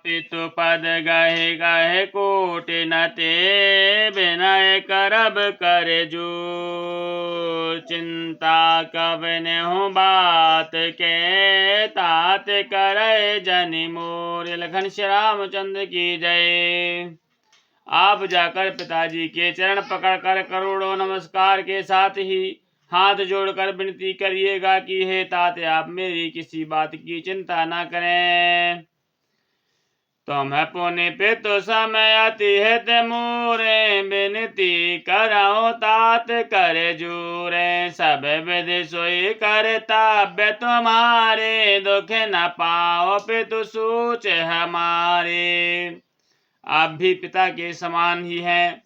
पितु पद गहे गहे कोटि न ते विनय करब कर जो चिंता कब नेहु बात के तात करे जनि मोर। लखन श्री रामचंद्र की जय। आप जाकर पिताजी के चरण पकड़कर करोड़ों नमस्कार के साथ ही हाथ जोड़कर विनती करिएगा कि हे तात आप मेरी किसी बात की चिंता न करें। तुम्हें पुनि पितु समय अति हित मोरे विनती करौ तात करे जूरे। सब विधि सोई कर्तव्य तुम्हारे दुख न पाओ पितु सोच हमारे। आप भी पिता के समान ही हैं।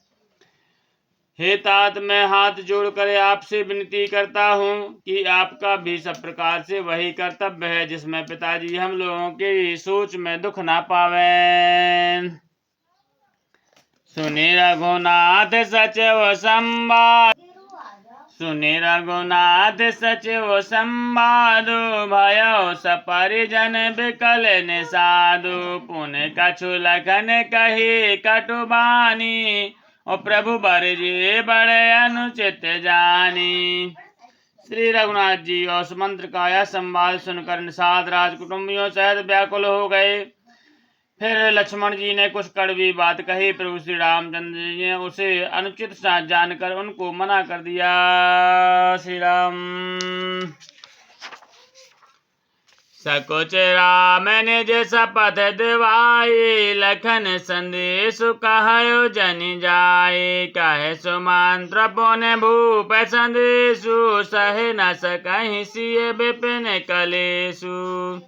हे तात मैं हाथ जोड़कर आपसे विनती करता हूँ कि आपका भी सब प्रकार से वही कर्तव्य है जिसमें पिताजी हम लोगों के सोच में दुख ना पावें। सुनि रघुनाथ सचिव संवाद सुनि रघुनाथ सचिव संवाद भयो सपरिजन बिकल निषादु। पुन कछु लखन कही कटुबानी और प्रभु बरजे बड़े अनुचित जानी। श्री रघुनाथ जी और सुमंत्र का यह संवाद सुनकर निषाद राज कुटुंबियों सहित व्याकुल हो गए। फिर लक्ष्मण जी ने कुछ कड़वी बात कही। प्रभु श्री रामचंद्र जी ने उसे अनुचित जानकर उनको मना कर दिया। श्री राम। सकुच राम निज शपथ दिवाई लखन संदेश कहयो जनि जाए। कहे सुमंत्र पुन भूप संदेशु सहे न सकहि सिय विपिन कलेशु।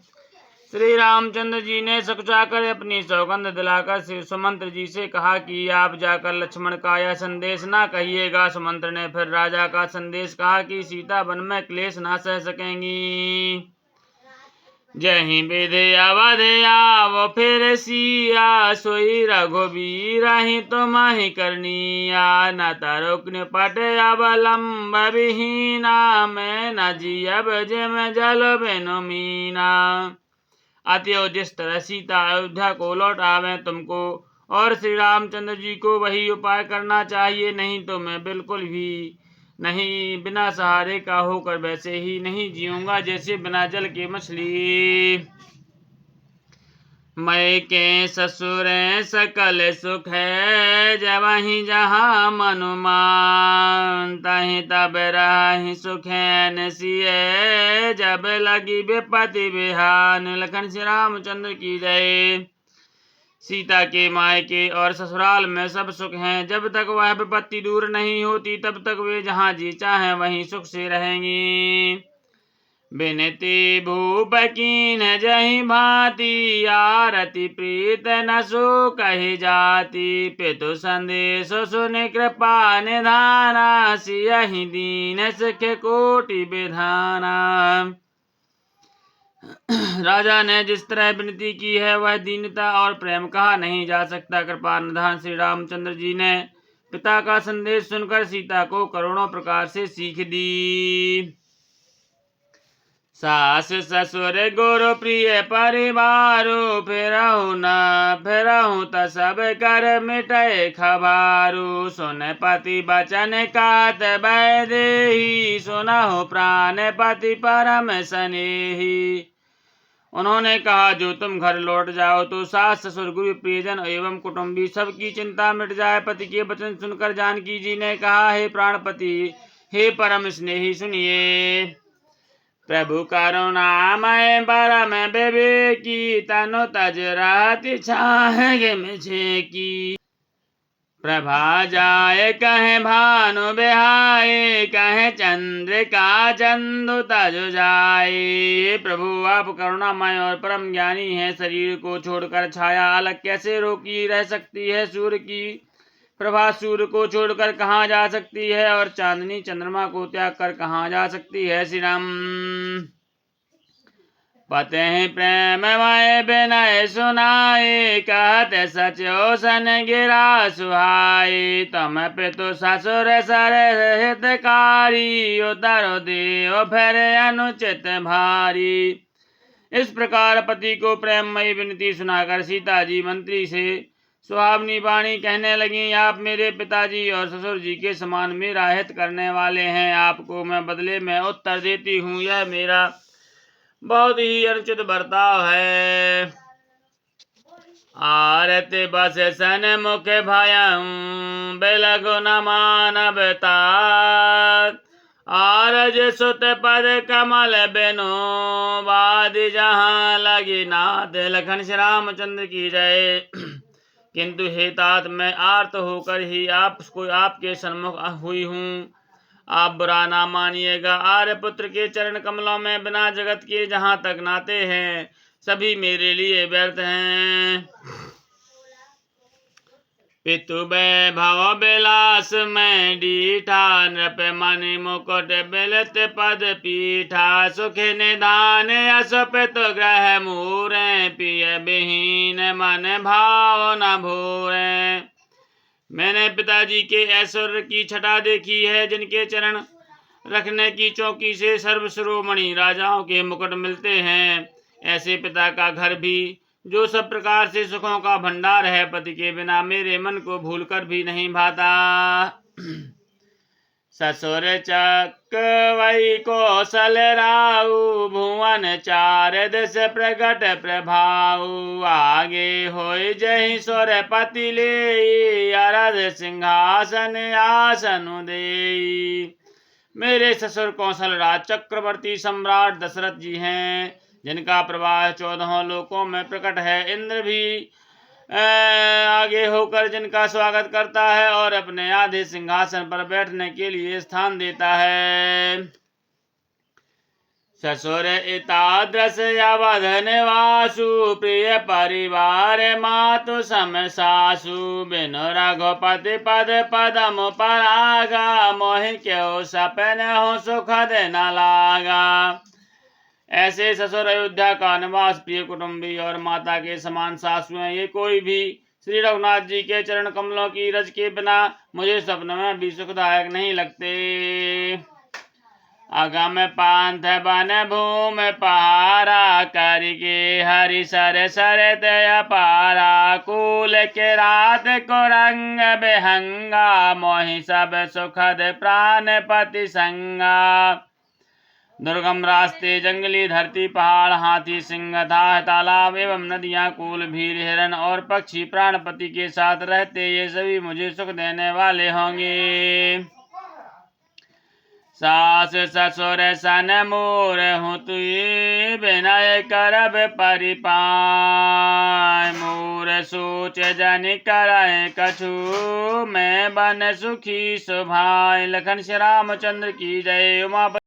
श्री रामचंद्र जी ने सकुचाकर अपनी सौगंध दिलाकर श्री सुमंत्र जी से कहा कि आप जाकर लक्ष्मण का यह संदेश ना कहिएगा। सुमंत्र ने फिर राजा का संदेश कहा कि सीता वन में क्लेश ना सह सकेंगी। जहीं विधि अवध आवो फिर सिया सोई रघुबीर ही तुम ही करनिया। न तरुक निपट अवलंब विहीना मैं न जियब जिम जल बिनु मीना। अतएव जिस तरह सीता अयोध्या को लौट आवे तुमको और श्री रामचंद्र जी को वही उपाय करना चाहिए, नहीं तो मैं बिल्कुल भी नहीं बिना सहारे का होकर वैसे ही नहीं जीऊंगा जैसे बिना जल के मछली। मैं के ससुर सकल सुख है जवहीं जहाँ मनुमान। तहीं तब रही सुखैन सिय जब लगी विपत्ति बिहान। लखन श्री रामचंद्र की जय। सीता के मायके और ससुराल में सब सुख हैं। जब तक वह विपत्ति दूर नहीं होती तब तक वे जहाँ जी चाहें वहीं सुख से रहेंगी। बिनती भूप कीन जहि भांति आरती प्रीत न सो कही जाति। पितु संदेश सुनि कृपा निधाना सियहि दीन सिख कोटि विधाना। राजा ने जिस तरह विनती की है वह दीनता और प्रेम कहा नहीं जा सकता। कृपा निधान श्री रामचंद्र जी ने पिता का संदेश सुनकर सीता को करोड़ों प्रकार से सीख दी। सास ससुर गुरु प्रिय परिवारो फिरहु त सब कर मिटय खबारू। सुन पति बचन कात वैदेही सुनहु प्राण पति परम स्नेही। उन्होंने कहा जो तुम घर लौट जाओ तो सास ससुर गुरु प्रियजन एवं कुटुंबी सबकी चिंता मिट जाए। पति के वचन सुनकर जानकी जी ने कहा हे प्राणपति हे परम स्नेही सुनिए। प्रभु करुणामय परम विवेकी तनु तज रहति छाहे मुझे की। प्रभा जाए कहे भानु बिहाए कहे चंद्रिका चंदु तजु जाए। प्रभु आप करुणामय और परम ज्ञानी हैं। शरीर को छोड़कर छाया अलग कैसे रोकी रह सकती है। सूर्य की प्रभा सूर्य को छोड़कर कहाँ जा सकती है और चांदनी चंद्रमा को त्याग कर कहाँ जा सकती है। श्री राम। पते प्रेम मय विनय सुनाए कहत सचो सन गिरा सुहाए। तम पितु ससुर सर हितकारी उतर देव फिर अनुचित भारी। इस प्रकार पति को प्रेममयी विनती सुनाकर सीता जी मंत्री से सुहावनी वाणी कहने लगी, आप मेरे पिताजी और ससुर जी के समान मेरा हित करने वाले हैं। आपको मैं बदले में उत्तर देती हूँ। यह मेरा बहुत ही अनुचित बर्ताव है। आरते बस सन मुख भयं बेलगो न मानवता आरज सुत पद कमल बेनो वादि जहाँ लगी नाथ। लखन श्री रामचंद्र की जय। किंतु हे तात, मैं आर्त होकर ही आपके सन्मुख हुई हूँ। आप बुरा ना मानिएगा। आर्य पुत्र के चरण कमलों में बिना जगत के जहाँ तक नाते हैं सभी मेरे लिए व्यर्थ हैं। पितु वैभव बिलास में डीठा नृप मणि मुकुट बिलत पद पीठा सुख निधान यश पितु ग्रह मूरे पिय विहीन मन भाव न भूरे। मैंने पिताजी के ऐश्वर्य की छटा देखी है, जिनके चरण रखने की चौकी से सर्व शिरोमणि राजाओं के मुकुट मिलते हैं। ऐसे पिता का घर भी जो सब प्रकार से सुखों का भंडार है, पति के बिना मेरे मन को भूलकर भी नहीं भाता। ससुर चक वही कौशल राउ भुवन चार दिश प्रगट प्रभाऊ आगे होय जहि सुर पति ले अरद सिंहासन आसनु देई। मेरे ससुर कौशल राज चक्रवर्ती सम्राट दशरथ जी हैं, जिनका प्रवाह 14 लोकों में प्रकट है। इंद्र भी आगे होकर जिनका स्वागत करता है और अपने आधे सिंहासन पर बैठने के लिए स्थान देता है। ससुर इतादृश अवध निवासु प्रिय परिवार मातु सम सासु बिनु रघुपति पद पदम परागा मोहि क्यों सपन हो सुखद न लागा। ऐसे ससुर अयोध्या का निवास प्रिय कुटुंबी और माता के समान सासु हैं। ये कोई भी श्री रघुनाथ जी के चरण कमलों की रज के बिना मुझे स्वप्न में भी सुखदायक नहीं लगते। अगम पांथ बन भूम पहारा करके हरि सर सर दया पारा कूल के रात को रंग बेहंगा मोहि सब सुखद प्राण पति संगा। दुर्गम रास्ते जंगली धरती पहाड़ हाथी सिंह था तालाब एवं नदियां कूल भील हिरण और पक्षी प्राणपति के साथ रहते ये सभी मुझे सुख देने वाले होंगे। सास ससुर सन मोर हूँ तुई विनय करब परिपाय मोर सोच जन करय कछु मैं बन सुखी सुभाय। लखन श्री रामचंद्र की जय। उमा